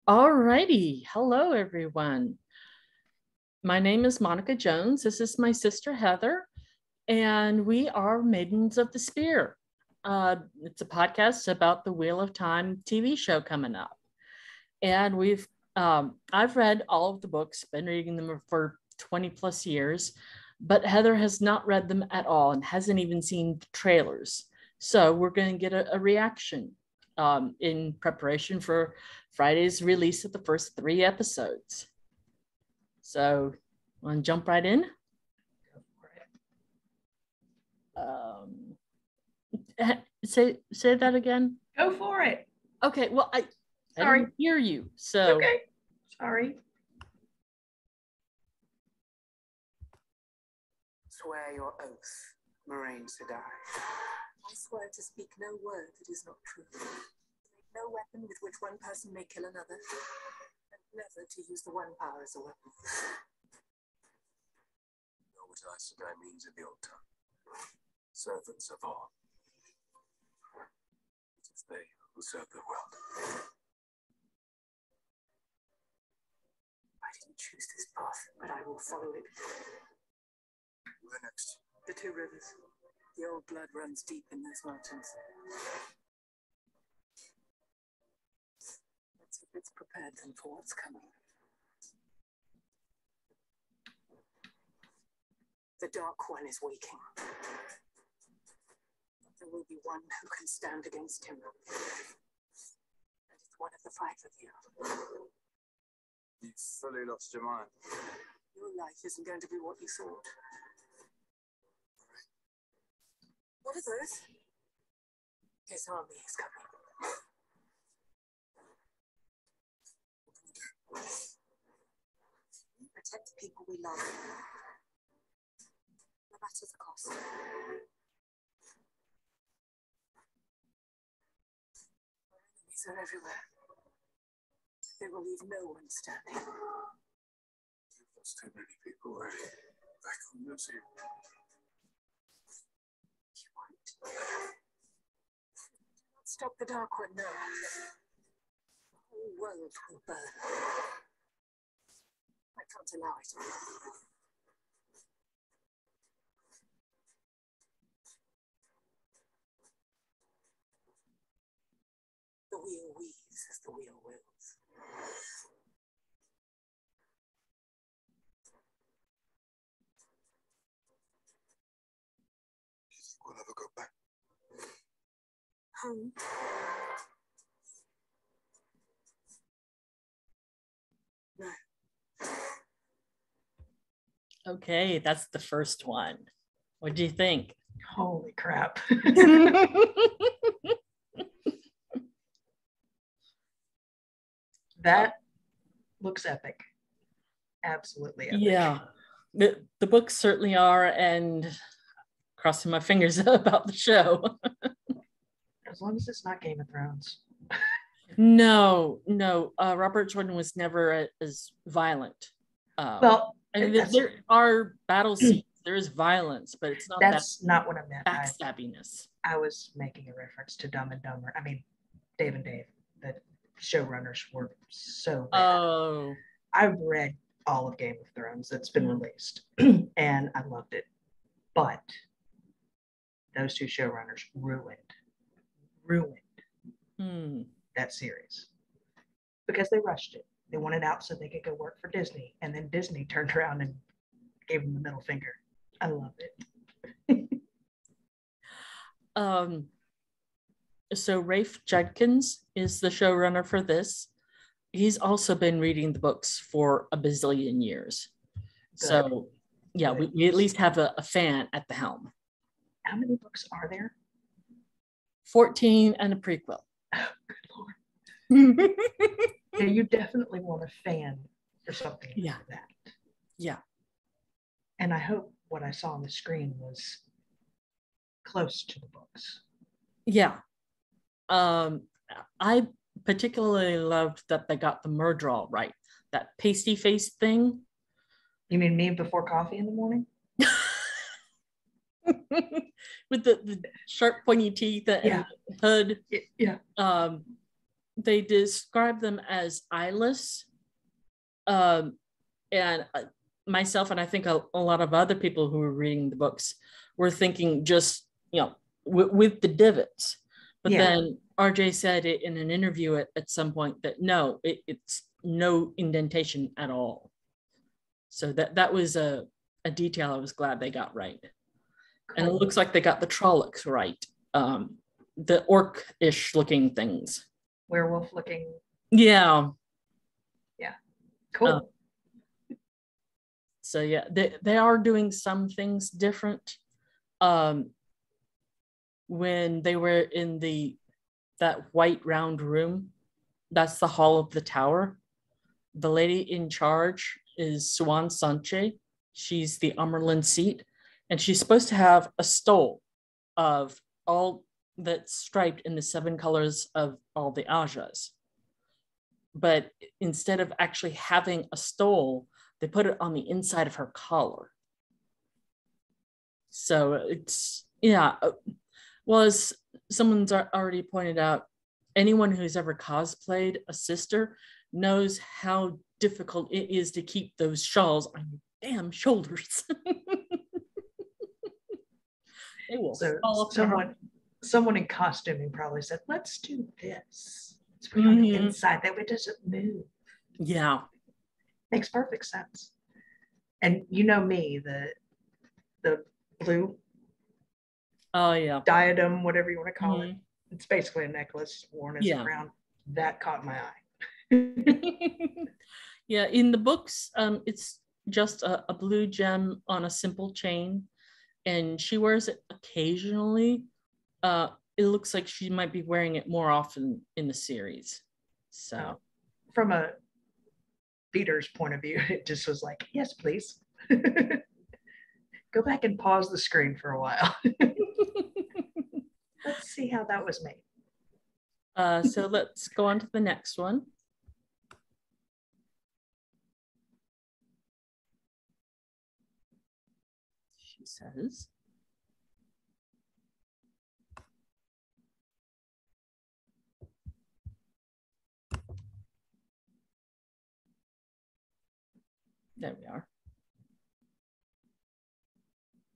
Alrighty. Hello, everyone. My name is Monica Jones. This is my sister, Heather, and we are Maidens of the Spear. It's a podcast about the Wheel of Time TV show coming up. And I've read all of the books, been reading them for 20 plus years, but Heather has not read them at all and hasn't even seen the trailers. So we're going to get a reaction in preparation for Friday's release of the first 3 episodes. So, want to jump right in? Say that again. Go for it. Okay. Well, I didn't hear you. So okay. Sorry. Swear your oath, Moraine Sedai. I swear to speak no word that is not true. No weapon with which one person may kill another, and never to use the one power as a weapon. You know what Aes Sedai means in the old tongue? Servants of all. It is they who serve the world. I didn't choose this path, but I will follow it. Where next? The two rivers. The old blood runs deep in those mountains. Let's hope it's prepared them for what's coming. The Dark One is waking. There will be one who can stand against him. And it's one of the five of you. You've fully lost your mind. Your life isn't going to be what you thought. What are those? His army is coming. Protect the people we love. No matter the cost. Our enemies are everywhere. They will leave no one standing. You've lost too many people already. Back on your team. You won't. Do not stop the Dark One now. The whole world will burn. I can't allow it. The wheel weaves as the wheel wills. You think we'll ever go back? Home. No. okay, that's the first one. What do you think? Holy crap. That looks epic. Absolutely epic. Yeah, the books certainly are, and crossing my fingers about the show. As long as it's not Game of Thrones. No. Robert Jordan was never as violent. Well, there are battle scenes. There is violence, but it's not. That's not what I meant. Backstabbiness. I was making a reference to Dumb and Dumber. I mean, Dave and Dave. The showrunners were so bad. Oh. I've read all of Game of Thrones that's been released, and I loved it. But those two showrunners ruined that series because they rushed it. They wanted out so they could go work for Disney, and then Disney turned around and gave them the middle finger. I love it. So Rafe Judkins is the showrunner for this. He's also been reading the books for a bazillion years. Good. So yeah, we at least have a fan at the helm. How many books are there? 14 and a prequel. Oh, good Lord. Yeah, you definitely want a fan for something like that. Yeah. And I hope what I saw on the screen was close to the books. Yeah. I particularly loved that they got the Murdral right. That pasty face thing. You mean me before coffee in the morning? With the sharp pointy teeth and hood. Yeah. they describe them as eyeless. And myself, and I think a lot of other people who were reading the books were thinking just, with the divots. But then RJ said it in an interview at some point that no, it's no indentation at all. So that was a detail I was glad they got right. Cool. And it looks like they got the Trollocs right. The orc-ish looking things. Werewolf looking. Yeah. Yeah. Cool. So yeah, they are doing some things different. When they were in that white round room, that's the hall of the tower. The lady in charge is Swan Sanche. She's the Umberland seat, and she's supposed to have a stole of all that's striped in the 7 colors of all the Ajas. But instead of actually having a stole, they put it on the inside of her collar. So it's, well, as someone's already pointed out, anyone who's ever cosplayed a sister knows how difficult it is to keep those shawls on your damn shoulders. They will fall off. Someone in costuming probably said, let's do this. Let's put it on the inside. That way it doesn't move. Yeah. Makes perfect sense. And you know me, the blue diadem, whatever you want to call it. It's basically a necklace worn as a crown. That caught my eye. Yeah, in the books, it's just a blue gem on a simple chain, and she wears it occasionally. It looks like she might be wearing it more often in the series. So, from a reader's point of view, it just was like, yes, please. Go back and pause the screen for a while. Let's see how that was made. So let's go on to the next one. She says, there we are.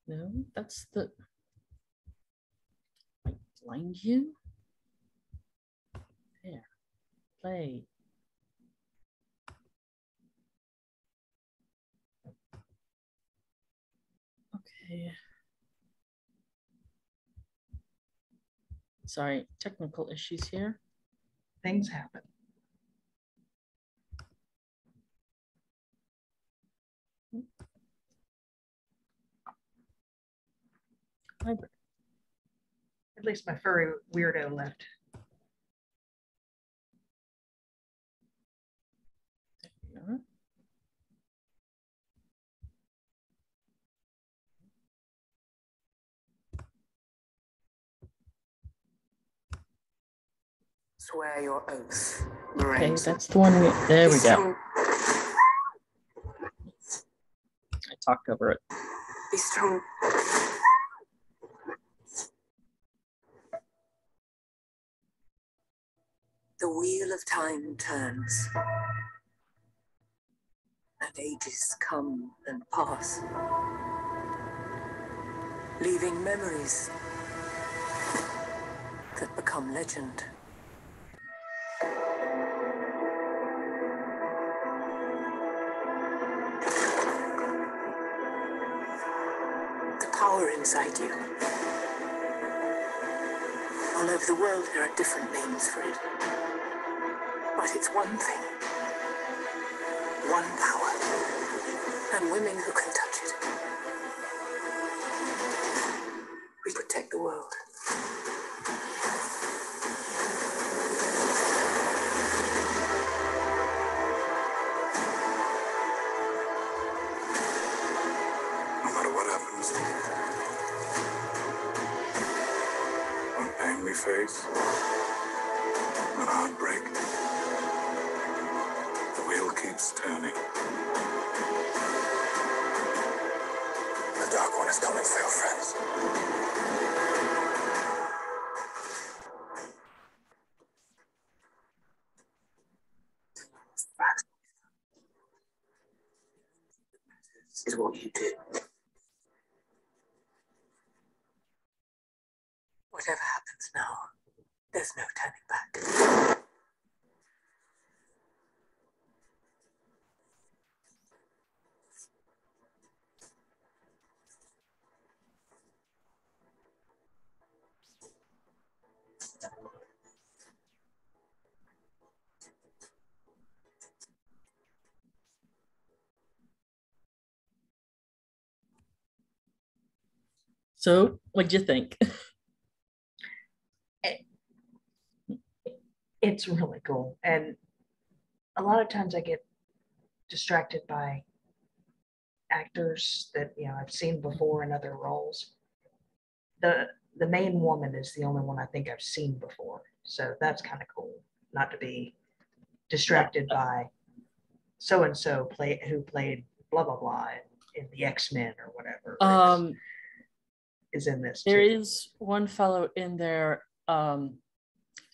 No, that's the, I blind you. There, play. Okay. Sorry, technical issues here. Things happen. At least my furry weirdo left. There we are. Swear your oath. Okay, that's the one there we go. I talked over it. Be strong. The wheel of time turns, and ages come and pass, leaving memories that become legend. The power inside you. All over the world, there are different names for it. But it's one thing, one power, and women who can touch it. We protect the world. No matter what happens, what pain we face, what heartbreak, the wheel keeps turning. The Dark One is coming for your friends. This is what you do. Whatever happens now, there's no turning back. So, what'd you think? It's really cool. And a lot of times I get distracted by actors that I've seen before in other roles. The main woman is the only one I think I've seen before. So that's kind of cool. Not to be distracted by so and so who played blah blah blah in the X-Men or whatever. Is in this. There is one fellow in there,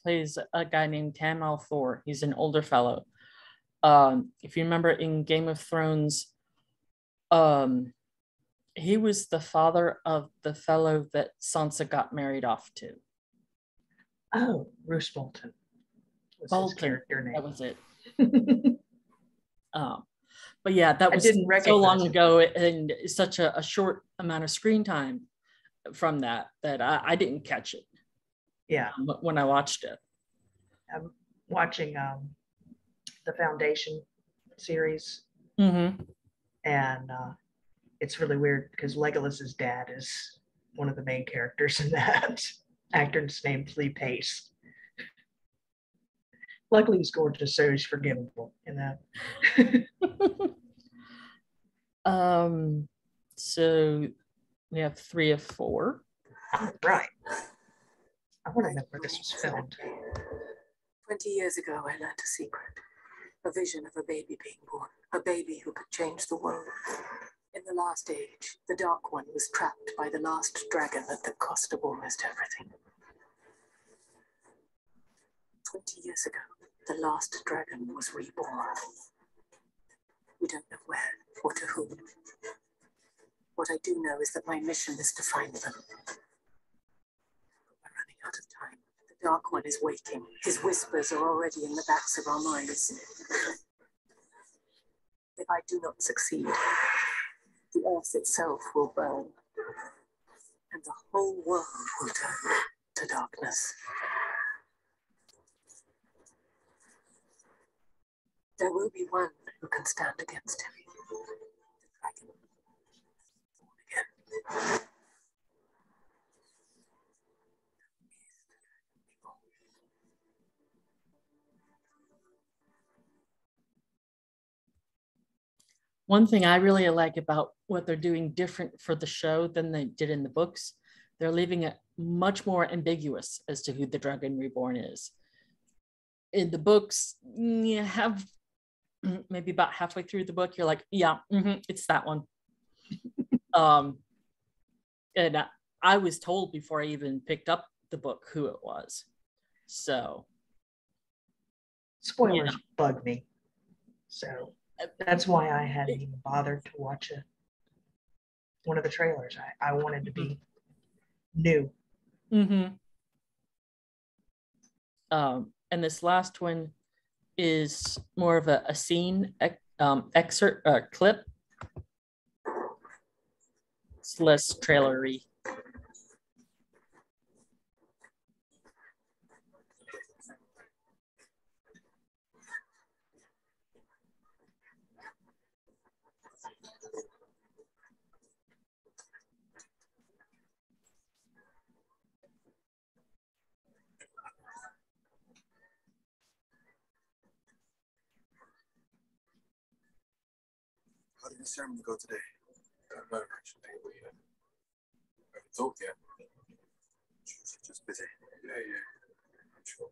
plays a guy named Tamal Thor. He's an older fellow. If you remember in Game of Thrones, he was the father of the fellow that Sansa got married off to. Oh, Roose Bolton. Bolton. His character name. That was it. But yeah, that was so long ago and such a short amount of screen time from that I didn't catch it. Yeah. When I watched it. I'm watching the Foundation series. Mm-hmm. And it's really weird because Legolas's dad is one of the main characters in that. Actor's named Lee Pace. Luckily, he's gorgeous, so he's forgivable in that. So we have 3 of 4. Right. I want to know where this was filmed. 20 years ago, I learned a secret. A vision of a baby being born. A baby who could change the world. In the last age, the Dark One was trapped by the last dragon at the cost of almost everything. 20 years ago, the last dragon was reborn. We don't know where or to whom. What I do know is that my mission is to find them. But we're running out of time. The Dark One is waking. His whispers are already in the backs of our minds. If I do not succeed, the earth itself will burn, and the whole world will turn to darkness. There will be one who can stand against him. The dragon, born again. One thing I really like about what they're doing different for the show than they did in the books, they're leaving it much more ambiguous as to who the Dragon Reborn is. In the books, you have maybe about halfway through the book, you're like, yeah, it's that one. And I was told before I even picked up the book who it was. So. Spoilers bug me. So that's why I hadn't even bothered to watch one of the trailers. I wanted to be new. Mm-hmm. And this last one is more of a scene excerpt clip. It's less trailery. How did the ceremony go today? I don't know, actually. We haven't talked yet. Just busy. Yeah, I'm sure.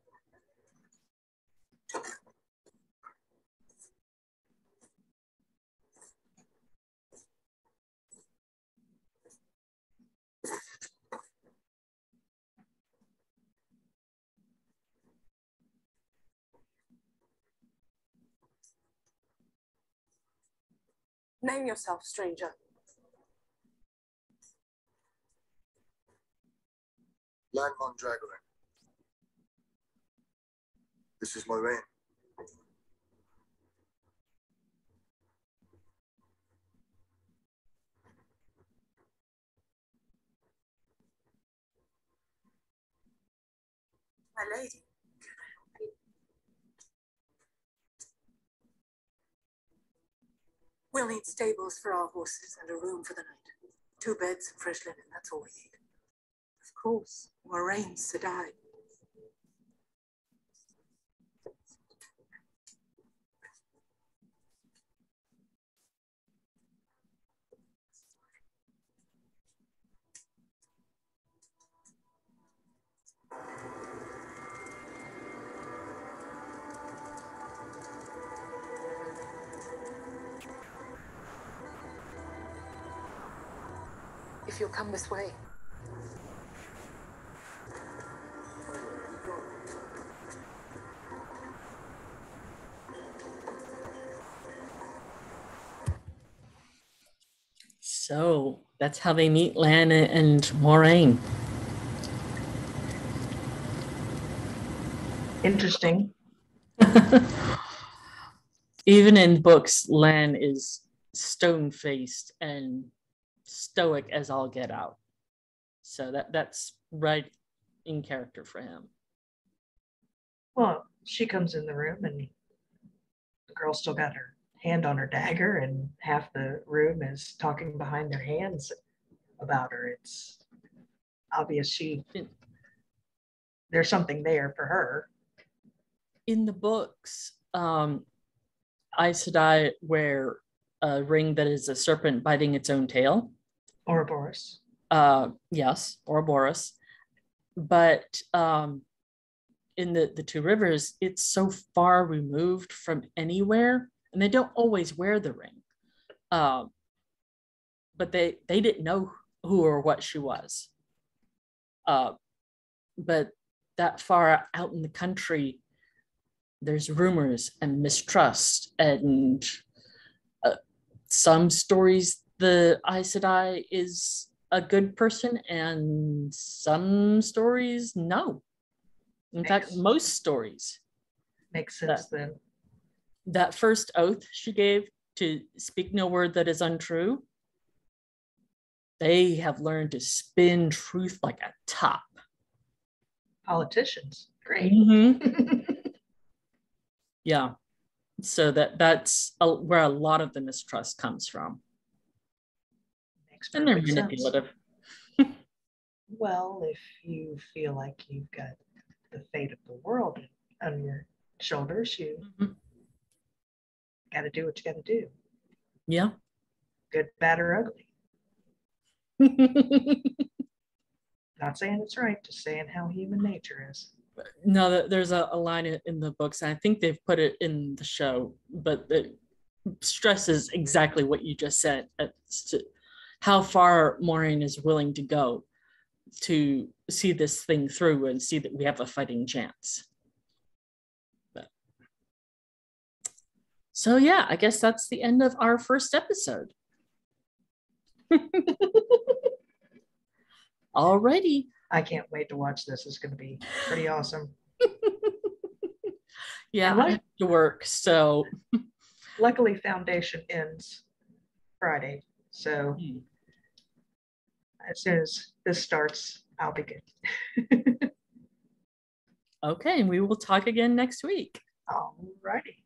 Name yourself, stranger. Land Mondragoran. This is Moiraine. My lady. We'll need stables for our horses and a room for the night. 2 beds and fresh linen, that's all we need. Of course, Moiraine Sedai. If you'll come this way. So that's how they meet Lan and Moiraine. Interesting. Even in books, Lan is stone-faced and stoic as all get out. So that's right in character for him. Well, she comes in the room and the girl still got her hand on her dagger, and half the room is talking behind their hands about her. It's obvious there's something there for her. In the books, Aes Sedai wear a ring that is a serpent biting its own tail. Ouroboros. Yes, Ouroboros. But in the Two Rivers, it's so far removed from anywhere, and they don't always wear the ring. But they didn't know who or what she was. But that far out in the country, there's rumors and mistrust, and some stories the Aes Sedai is a good person, and some stories no. In fact, most stories. Makes sense then. That first oath she gave to speak no word that is untrue, they have learned to spin truth like a top. Politicians, great. Mm-hmm. Yeah. So that's where a lot of the mistrust comes from. And they're manipulative. Well, if you feel like you've got the fate of the world on your shoulders, you got to do what you got to do. Yeah. Good, bad, or ugly. Not saying it's right, just saying how human nature is. No, there's a line in the books, and I think they've put it in the show, but it stresses exactly what you just said, how far Moiraine is willing to go to see this thing through and see that we have a fighting chance. So yeah, I guess that's the end of our first episode. Alrighty. I can't wait to watch this. It's going to be pretty awesome. Yeah, I have to work, so. Luckily, Foundation ends Friday, so as soon as this starts, I'll be good. Okay, we will talk again next week. Alrighty.